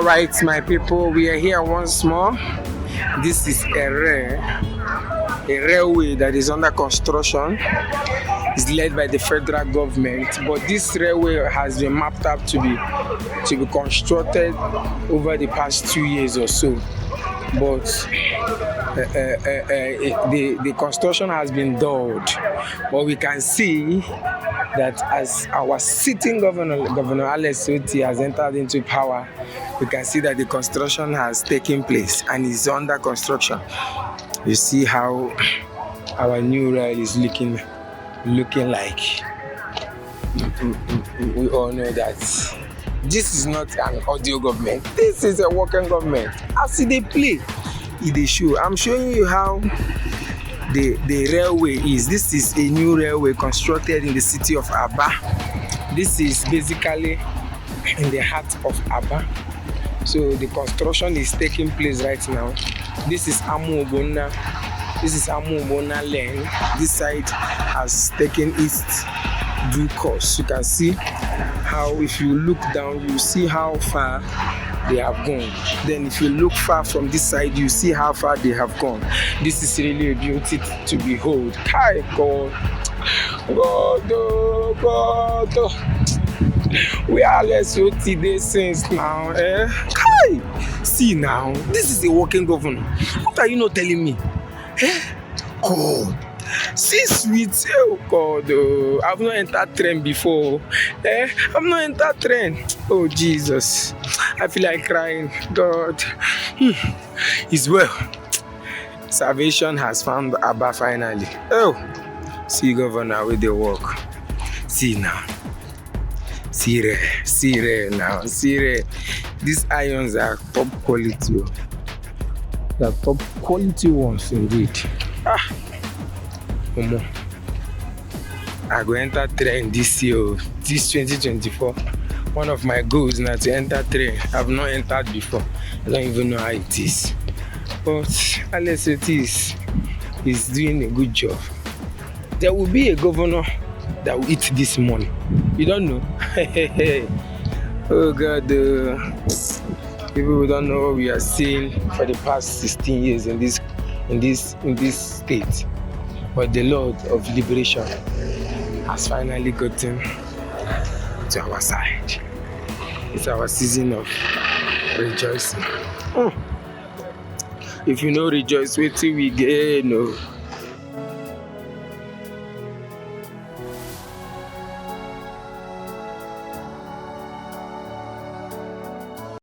Alright, my people, we are here once more. This is a railway that is under construction. It's led by the federal government, but this railway has been mapped up to be constructed over the past 2 years or so. But the construction has been dulled. But we can see that as our sitting Governor Alex Otti has entered into power, we can see that the construction has taken place and is under construction. You see how our new rail is looking like. We all know that this is not an audio government. This is a working government. As they play, they show. I'm showing you how the railway is. This is a new railway constructed in the city of Abia. This is basically in the heart of Abia. So the construction is taking place right now. This is Amu-Obona. This is Amu-Obona lane. This side has taken its due course. You can see how, if you look down, you see how far they have gone. Then if you look far from this side, you see how far they have gone. This is really a beauty to behold. Hi, God. God. We are Alex Otti there since now. Hi. See now, this is a working governor. What are you not telling me? God. See sweet, oh God, I've not entered train before. I've not entered train. Oh Jesus, I feel like crying. God, it's well. Salvation has found Abba finally. Oh, see Governor with the work. See now. See now. These irons are top quality. They are top quality ones indeed. I go enter train this year, this 2024. One of my goals now to enter train. I've not entered before. I don't even know how it is. But Alex Otti is doing a good job. There will be a governor that will eat this money. You don't know. Oh God, people don't know what we are seeing for the past 16 years in this state. But the Lord of liberation has finally gotten to our side. It's our season of rejoicing. If you know rejoice, wait till we get no.